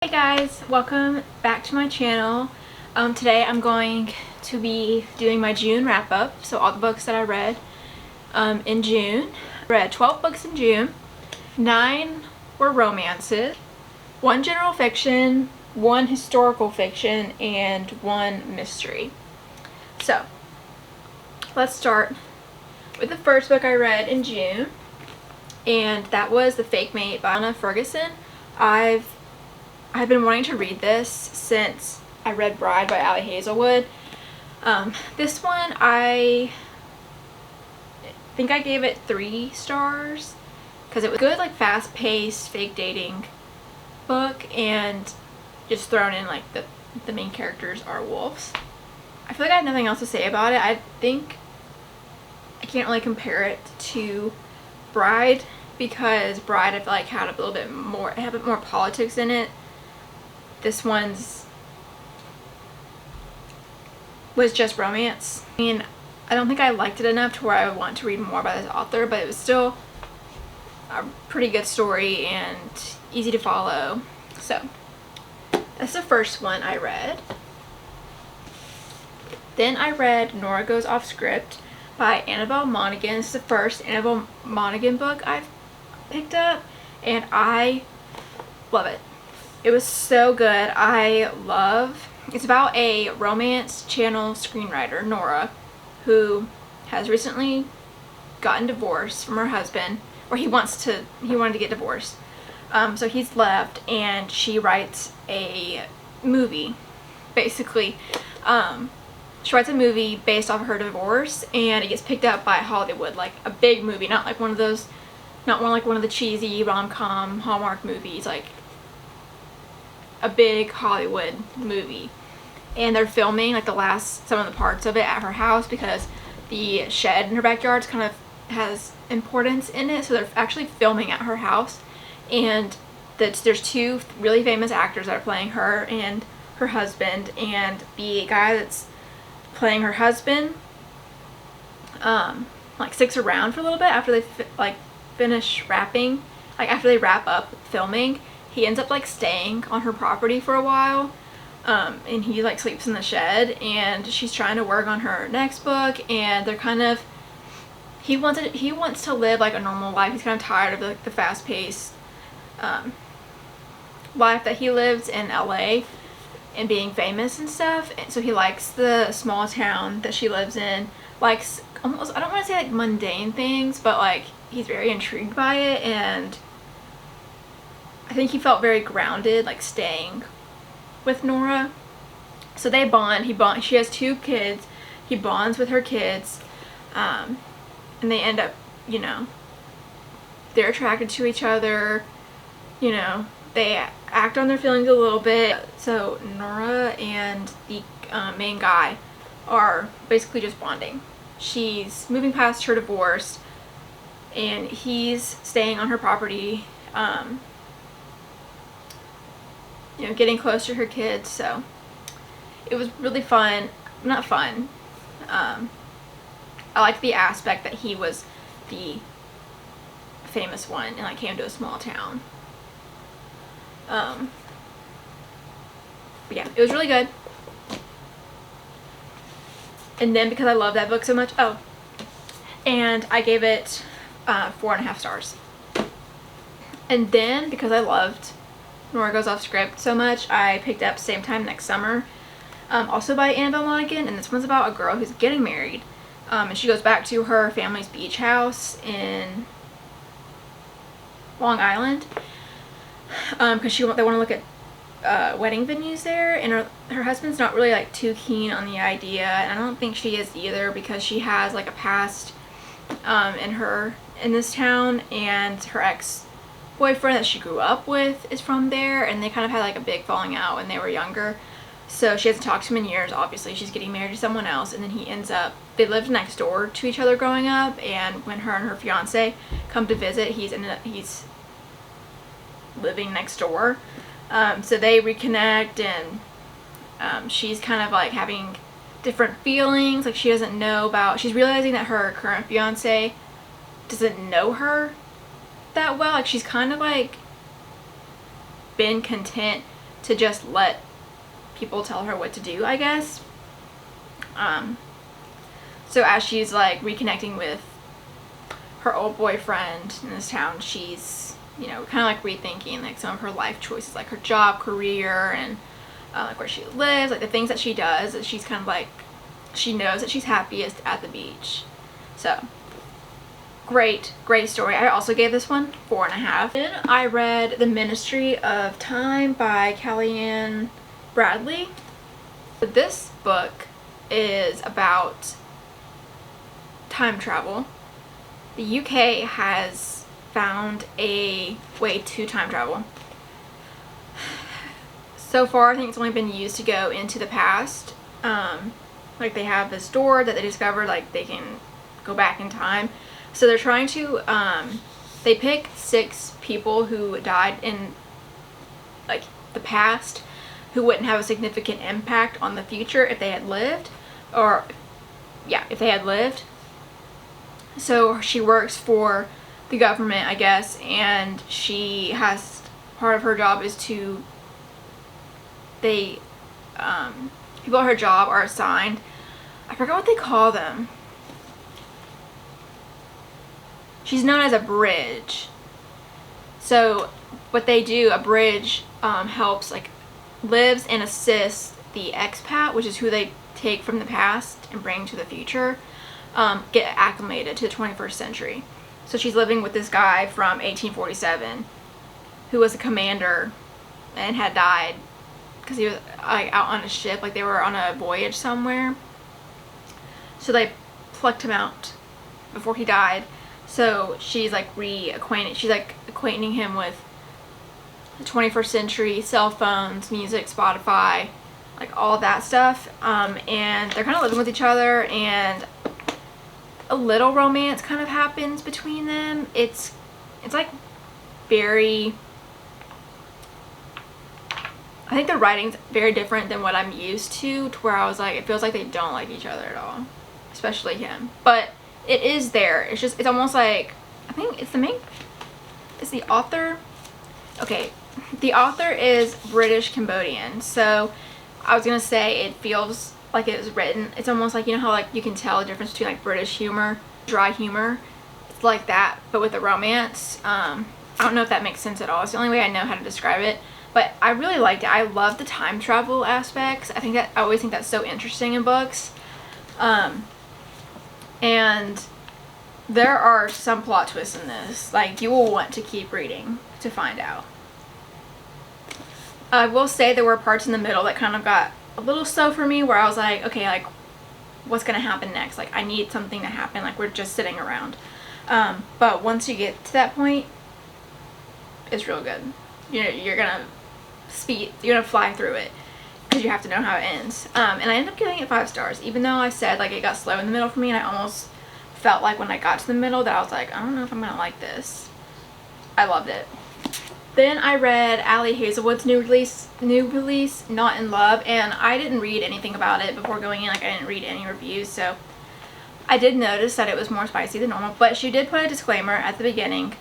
Hey guys, welcome back to my channel. Today I'm going to be doing my June wrap-up, so all the books that I read in June. I read 12 books in June. 9 were romances, 1 general fiction, 1 historical fiction, and 1 mystery. So, let's start with the first book I read in June, and that was The Fake Mate by Anna Ferguson. I've been wanting to read this since I read Bride by Ali Hazelwood. This one, I think I gave it 3 stars because it was good, like fast-paced fake dating book, and just thrown in like the main characters are wolves. I feel like I have nothing else to say about it. I think I can't really compare it to Bride because Bride I feel like had a little bit more, it had a bit more politics in it. This one's was just romance. I mean, I don't think I liked it enough to where I would want to read more by this author, but it was still a pretty good story and easy to follow. So, that's the first one I read. Then I read Nora Goes Off Script by Annabelle Monaghan. This is the first Annabelle Monaghan book I've picked up, and I love it. It was so good. It's about a romance channel screenwriter, Nora, who has recently gotten divorced from her husband, or he wanted to get divorced. So he's left, and she writes a movie, basically. She writes a movie based off of her divorce, and it gets picked up by Hollywood, like a big movie, not like one of the cheesy rom-com Hallmark movies, like a big Hollywood movie. And they're filming like some of the parts of it at her house because the shed in her backyard kind of has importance in it, so they're actually filming at her house. And there's 2 really famous actors that are playing her and her husband, and the guy that's playing her husband like sticks around for a little bit after they finish wrapping, like after they wrap up filming. He ends up like staying on her property for a while, and he like sleeps in the shed, and she's trying to work on her next book, and they're kind of, he wants to live like a normal life. He's kind of tired of like the fast-paced life that he lives in LA and being famous and stuff, and so he likes the small town that she lives in, likes almost, I don't want to say like mundane things, but like he's very intrigued by it, and I think he felt very grounded, like staying with Nora. So they bond. She has 2 kids. He bonds with her kids, and they end up, they're attracted to each other. They act on their feelings a little bit. So Nora and the main guy are basically just bonding. She's moving past her divorce, and he's staying on her property. Getting close to her kids, so it was really fun. Not fun. I liked the aspect that he was the famous one and like came to a small town. But yeah, it was really good. And then because I love that book so much, and I gave it 4.5 stars. And then because I loved Nora Goes Off Script so much, I picked up Same Time Next Summer, also by Annabelle Monaghan, and this one's about a girl who's getting married, and she goes back to her family's beach house in Long Island, because they want to look at wedding venues there, and her husband's not really like too keen on the idea, and I don't think she is either because she has like a past in this town, and her ex-boyfriend that she grew up with is from there, and they kind of had like a big falling out when they were younger, so she hasn't talked to him in years. Obviously she's getting married to someone else, and then they lived next door to each other growing up, and when her and her fiance come to visit, he's living next door, so they reconnect, and she's kind of like having different feelings, like she's realizing that her current fiance doesn't know her that well. Like she's kind of like been content to just let people tell her what to do, I guess. So as she's like reconnecting with her old boyfriend in this town, she's, you know, kind of like rethinking like some of her life choices, like her job, career, and like where she lives, like the things that she does. That she's kind of like, she knows that she's happiest at the beach. So great story. I also gave this one 4.5. Then I read The Ministry of Time by Kellyanne Bradley. This book is about time travel. The UK has found a way to time travel. So far, I think it's only been used to go into the past. Like they have this door that they discovered, like they can go back in time. So they're trying to, they pick 6 people who died in like the past who wouldn't have a significant impact on the future if they had lived, or yeah, if they had lived. So she works for the government, I guess, and she has, part of her job is to, people at her job are assigned, I forgot what they call them. She's known as a bridge. So what they do, a bridge helps, like, lives and assists the expat, which is who they take from the past and bring to the future, get acclimated to the 21st century. So she's living with this guy from 1847 who was a commander and had died because he was like out on a ship, like they were on a voyage somewhere. So they plucked him out before he died. So she's like she's like acquainting him with the 21st century, cell phones, music, Spotify, like all that stuff. And they're kind of living with each other, and a little romance kind of happens between them. It's like very, I think the writing's very different than what I'm used to where I was like, it feels like they don't like each other at all, especially him. But it is there. It's just, it's almost like, I think it's the author. Okay, the author is British Cambodian. So I was gonna say it feels like it was written. It's almost like, you know how like you can tell the difference between like British humor, dry humor. It's like that, but with a romance. I don't know if that makes sense at all. It's the only way I know how to describe it. But I really liked it. I love the time travel aspects. I always think that's so interesting in books. And there are some plot twists in this. Like, you will want to keep reading to find out. I will say there were parts in the middle that kind of got a little slow for me, where I was like, okay, like, what's gonna happen next? Like, I need something to happen. Like, we're just sitting around. But once you get to that point, it's real good. You're gonna fly through it, because you have to know how it ends. And I ended up giving it 5 stars, even though I said like it got slow in the middle for me, and I almost felt like when I got to the middle that I was like, I don't know if I'm gonna like this. I loved it. Then I read Ali Hazelwood's new release, Not in Love, and I didn't read anything about it before going in. Like, I didn't read any reviews, so I did notice that it was more spicy than normal, but she did put a disclaimer at the beginning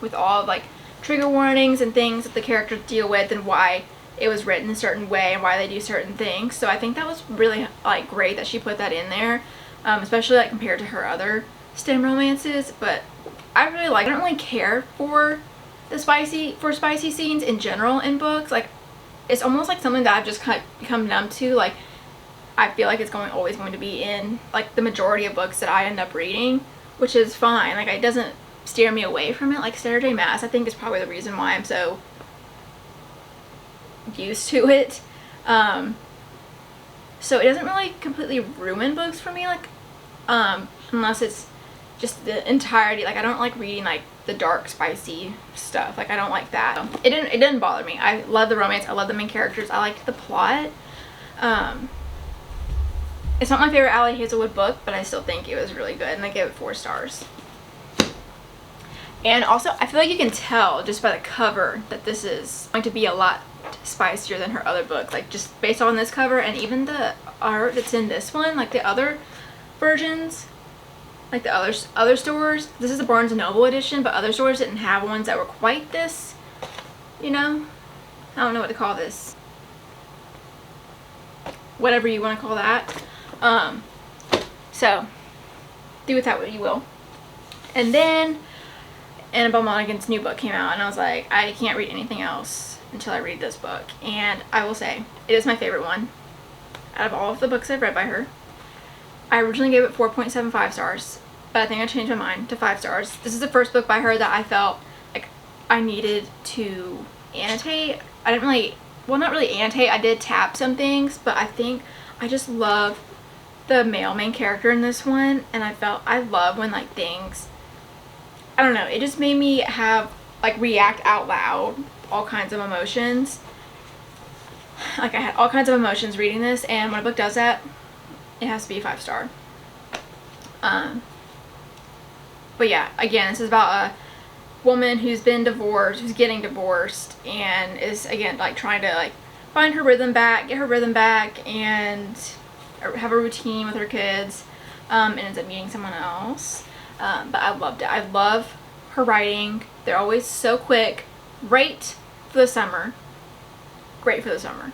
with all of like trigger warnings and things that the characters deal with, and why it was written a certain way and why they do certain things. So I think that was really like great that she put that in there, especially like compared to her other STEM romances. But I really like, I don't really care for the spicy scenes in general in books. Like, it's almost like something that I've just kind of become numb to. Like, I feel like it's always going to be in like the majority of books that I end up reading, which is fine. Like, it doesn't steer me away from it. Like Sarah J Maas, I think, is probably the reason why I'm so used to it. So it doesn't really completely ruin books for me, like unless it's just the entirety. Like, I don't like reading like the dark spicy stuff. Like, I don't like that. It didn't bother me. I love the romance. I love the main characters. I liked the plot. It's not my favorite Ali Hazelwood book, but I still think it was really good, and I gave it 4 stars. And also, I feel like you can tell just by the cover that this is going to be a lot spicier than her other book. Like, just based on this cover, and even the art that's in this one, like the other versions, like the other stores. This is the Barnes & Noble edition, but other stores didn't have ones that were quite this, you know? I don't know what to call this. Whatever you want to call that. So, do with that what you will. And then, Annabelle Monaghan's new book came out, and I was like, I can't read anything else until I read this book. And I will say, it is my favorite one out of all of the books I've read by her. I originally gave it 4.75 stars, but I think I changed my mind to 5 stars. This is the first book by her that I felt like I needed to annotate. I didn't really, well, not really annotate, I did tap some things, but I think I just love the male main character in this one, and I love when like things, I don't know, it just made me have, like, react out loud, all kinds of emotions. Like, I had all kinds of emotions reading this, and when a book does that, it has to be a 5-star. But yeah, again, this is about a woman who's been divorced, who's getting divorced, and is, again, like, trying to, like, find her rhythm back, get her rhythm back, and have a routine with her kids, and ends up meeting someone else. But I loved it. I love her writing. They're always so quick. Great for the summer. Great for the summer.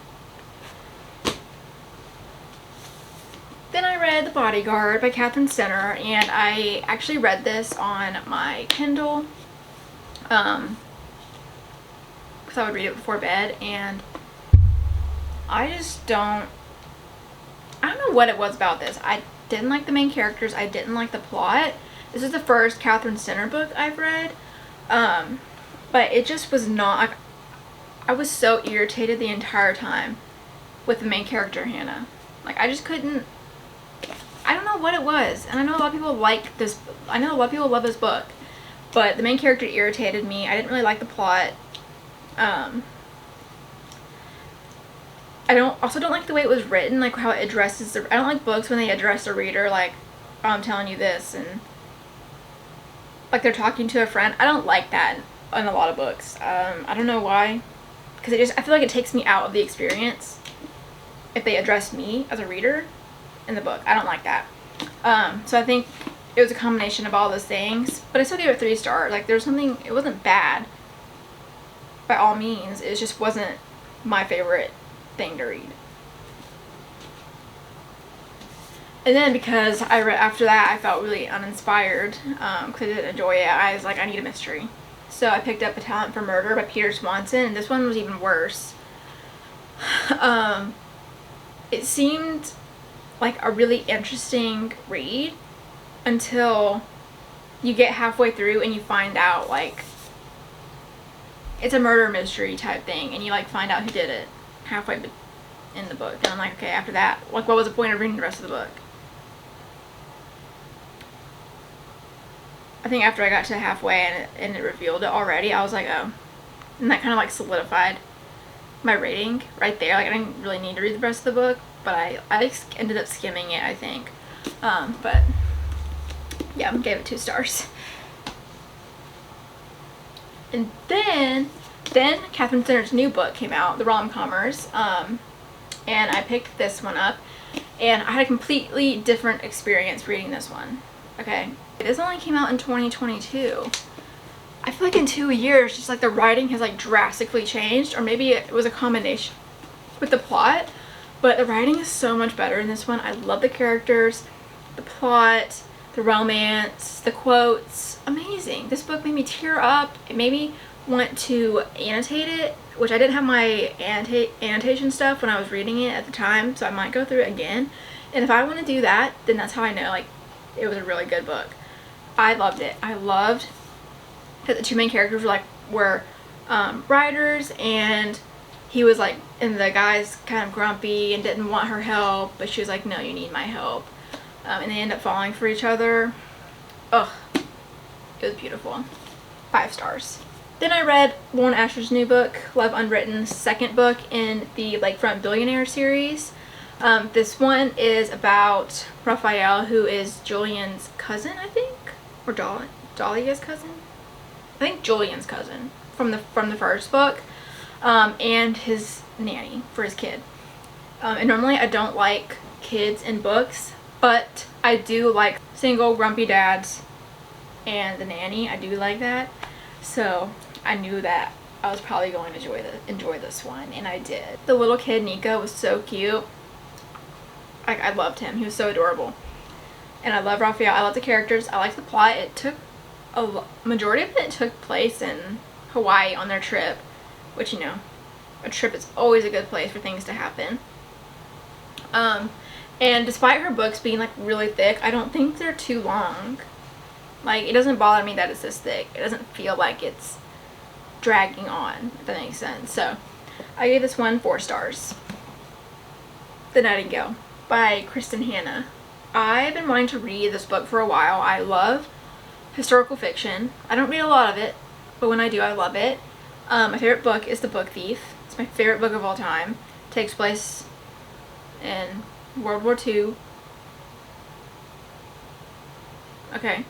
Then I read The Bodyguard by Katherine Stenner, and I actually read this on my Kindle, because I would read it before bed, and I don't know what it was about this. I didn't like the main characters. I didn't like the plot. This is the first Katherine Stenner book I've read, but it just was not, I was so irritated the entire time with the main character, Hannah. Like, I just couldn't, I don't know what it was, and I know a lot of people like this, I know a lot of people love this book, but the main character irritated me. I didn't really like the plot. I also don't like the way it was written, like how it addresses the, I don't like books when they address the reader like, oh, I'm telling you this, and like they're talking to a friend. I don't like that in a lot of books. I don't know why, because I feel like it takes me out of the experience if they address me as a reader in the book. I don't like that. So I think it was a combination of all those things, but I still gave it 3 stars. Like, there's something, it wasn't bad by all means, it just wasn't my favorite thing to read. And then because I read after that, I felt really uninspired, because I didn't enjoy it. I was like, I need a mystery. So I picked up A Talent for Murder by Peter Swanson, and this one was even worse. It seemed like a really interesting read until you get halfway through and you find out, like, it's a murder mystery type thing, and you, like, find out who did it halfway in the book. And I'm like, okay, after that, like, what was the point of reading the rest of the book? I think after I got to halfway and it revealed it already, I was like, oh. And that kind of, like, solidified my rating right there. Like, I didn't really need to read the rest of the book, but I ended up skimming it, I think. But yeah, I gave it 2 stars. And then Katherine Stenner's new book came out, The Rom-Commers, and I picked this one up, and I had a completely different experience reading this one. Okay, this only came out in 2022. I feel like in 2 years, just like the writing has like drastically changed, or maybe it was a combination with the plot, but the writing is so much better in this one. I love the characters, the plot, the romance, the quotes. Amazing. This book made me tear up. It made me want to annotate it, which I didn't have my annotation stuff when I was reading it at the time, so I might go through it again. And if I want to do that, then that's how I know, like, it was a really good book. I loved it. I loved that the 2 main characters were writers, and he was like, and the guy's kind of grumpy and didn't want her help, but she was like, no, you need my help. And they end up falling for each other. Ugh, it was beautiful. 5 stars. Then I read Lauren Asher's new book, Love Unwritten, second book in the Lakefront Billionaire series. This one is about Raphael, who is Julian's cousin, I think, or Dahlia's cousin. I think Julian's cousin from the first book, and his nanny for his kid. And normally I don't like kids in books, but I do like single grumpy dads and the nanny. I do like that, so I knew that I was probably going to enjoy this one, and I did. The little kid Nico was so cute. Like, I loved him. He was so adorable. And I love Raphael. I love the characters. I liked the plot. It took majority of it took place in Hawaii on their trip, which, you know, a trip is always a good place for things to happen. And despite her books being like really thick, I don't think they're too long. Like, it doesn't bother me that it's this thick. It doesn't feel like it's dragging on, if that makes sense. So I gave this one 4 stars. The Nightingale by Kristen Hanna. I've been wanting to read this book for a while. I love historical fiction. I don't read a lot of it, but when I do, I love it. My favorite book is The Book Thief. It's my favorite book of all time. It takes place in World War II. Okay.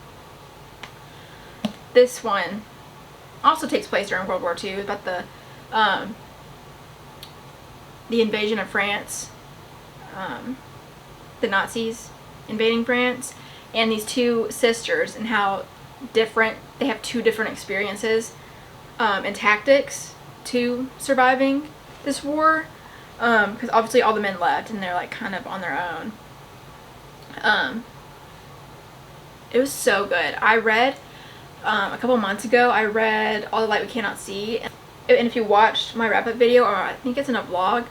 This one also takes place during World War II. It's about the invasion of France. The Nazis invading France, and these 2 sisters, and how different they have 2 different experiences and tactics to surviving this war, because obviously all the men left and they're like kind of on their own. It was so good. I read a couple months ago, I read All the Light We Cannot See, and if you watched my wrap-up video, or I think it's in a vlog,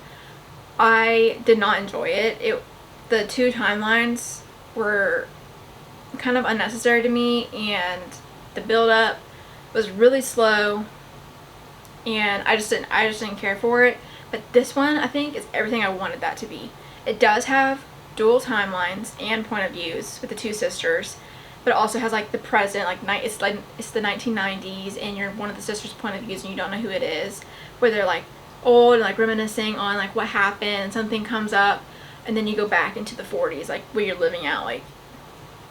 I did not enjoy it. The 2 timelines were kind of unnecessary to me, and the build-up was really slow, and I just didn't care for it. But this one, I think, is everything I wanted that to be. It does have dual timelines and point of views with the 2 sisters, but it also has like the present, like it's the 1990s, and you're one of the sisters' point of views and you don't know who it is, where they're like old and like reminiscing on like what happened, and something comes up, and then you go back into the 40s, like where you're living out, like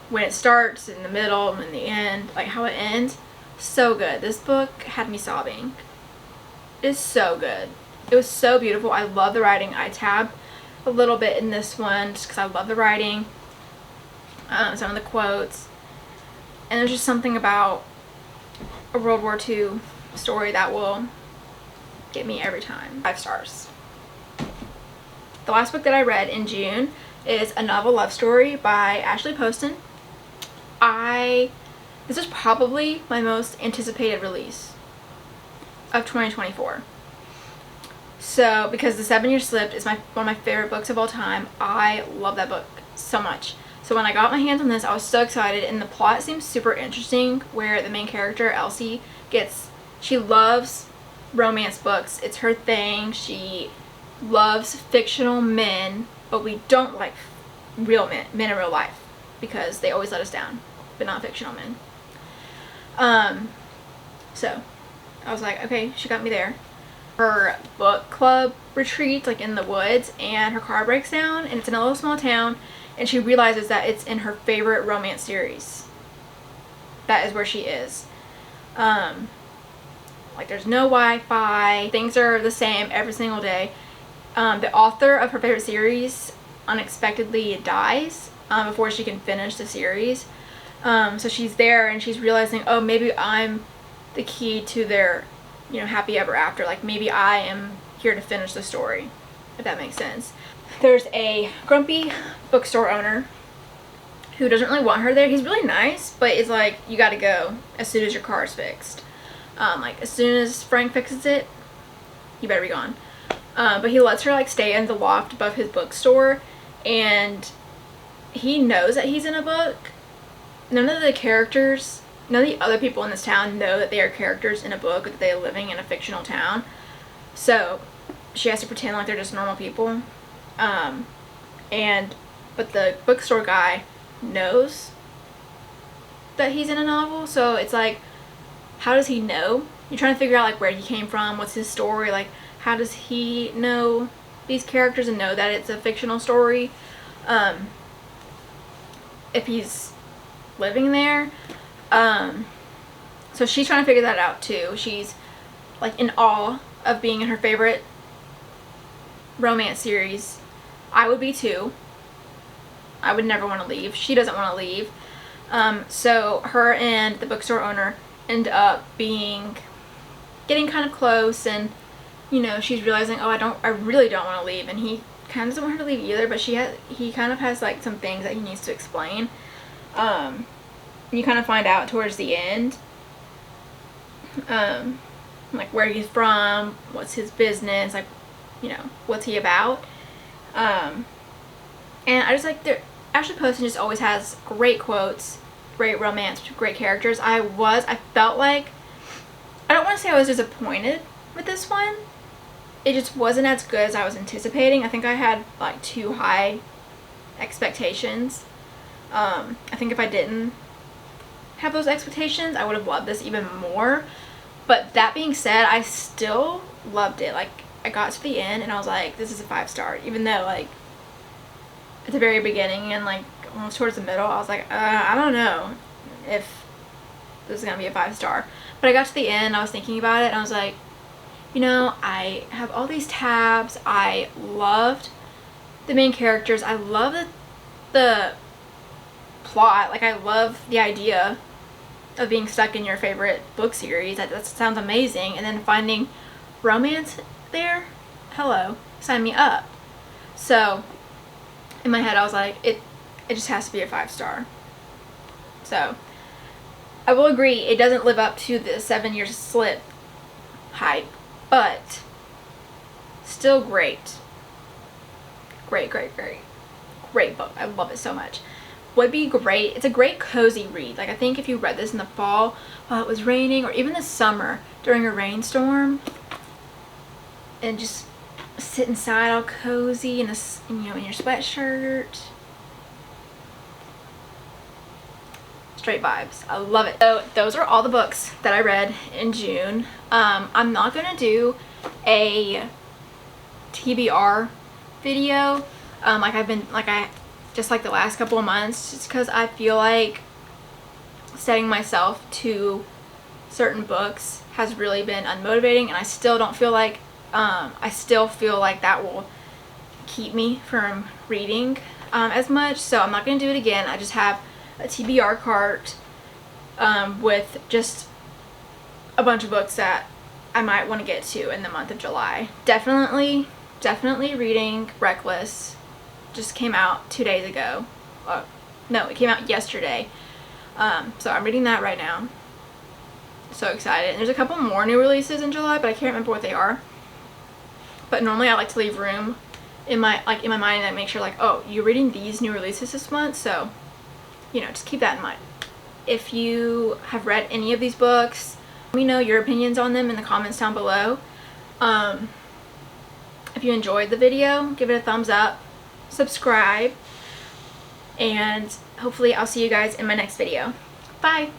when it starts, in the middle, and in the end, like how it ends. So good. This book had me sobbing. It's so good. It was so beautiful. I love the writing. I tabbed a little bit in this one just because I love the writing, some of the quotes, and there's just something about a World War II story that will get me every time. 5 stars. The last book that I read in June is A Novel Love Story by Ashley Poston. This is probably my most anticipated release of 2024. So, because The 7 Years Slipped is one of my favorite books of all time. I love that book so much. So when I got my hands on this, I was so excited, and the plot seems super interesting, where the main character, Elsie, she loves romance books. It's her thing. She loves fictional men, but we don't like real men in real life, because they always let us down, but not fictional men. So I was like, okay, she got me there. Her book club retreat, like in the woods, and her car breaks down, and it's in a little small town, and she realizes that it's in her favorite romance series. That is where she is. Like, there's no Wi-Fi, things are the same every single day. The author of her favorite series unexpectedly dies before she can finish the series. So she's there, and she's realizing, oh, maybe I'm the key to their, you know, happy ever after. Like, maybe I am here to finish the story, if that makes sense. There's a grumpy bookstore owner who doesn't really want her there. He's really nice, but it's like, you gotta go as soon as your car is fixed. Like, as soon as Frank fixes it, you better be gone. But he lets her like stay in the loft above his bookstore, and he knows that he's in a book. None of the other people in this town know that they are characters in a book, that they are living in a fictional town. So she has to pretend like they're just normal people. But the bookstore guy knows that he's in a novel, so it's like, how does he know? You're trying to figure out like where he came from, what's his story, like how does he know these characters and know that it's a fictional story, if he's living there. So she's trying to figure that out too. She's like in awe of being in her favorite romance series. I would be too. I would never want to leave. She doesn't want to leave. So her and the bookstore owner end up being getting kind of close, and you know, she's realizing, oh, I really don't want to leave, and he kind of doesn't want her to leave either, but he kind of has like some things that he needs to explain. You kind of find out towards the end, like where he's from, what's his business, like, you know, what's he about. And I just like, Ashley Poston just always has great quotes, great romance, great characters. I felt like, I don't want to say I was disappointed with this one. It just wasn't as good as I was anticipating. I think I had like too high expectations. I think if I didn't have those expectations, I would have loved this even more. But that being said, I still loved it. Like, I got to the end and I was like, this is a 5-star. Even though, like, at the very beginning and like almost towards the middle, I was like, I don't know if this is gonna be a 5-star. But I got to the end, I was thinking about it, and I was like, you know, I have all these tabs. I loved the main characters. I love the plot. Like, I love the idea of being stuck in your favorite book series. That sounds amazing. And then finding romance there, hello, sign me up. So in my head, I was like, it just has to be a 5-star. So I will agree, it doesn't live up to the 7 Years Slip hype, but still great. Great book. I love it so much. Would be great. It's a great cozy read. Like, I think if you read this in the fall while it was raining, or even this summer during a rainstorm, and just sit inside all cozy in you know, in your sweatshirt. Straight vibes. I love it. So those are all the books that I read in June. I'm not gonna do a TBR video just like the last couple of months, just because I feel like setting myself to certain books has really been unmotivating, and I still don't feel like I still feel like that will keep me from reading as much. So I'm not gonna do it again. I just have a TBR cart with just a bunch of books that I might want to get to in the month of July. Definitely reading Reckless. Just came out 2 days ago. No, it came out yesterday. So I'm reading that right now. So excited. And there's a couple more new releases in July, but I can't remember what they are. But normally I like to leave room in my mind and make sure, like, oh, you're reading these new releases this month, so, you know, just keep that in mind. If you have read any of these books, let me know your opinions on them in the comments down below. If you enjoyed the video, give it a thumbs up, subscribe, and hopefully I'll see you guys in my next video. Bye!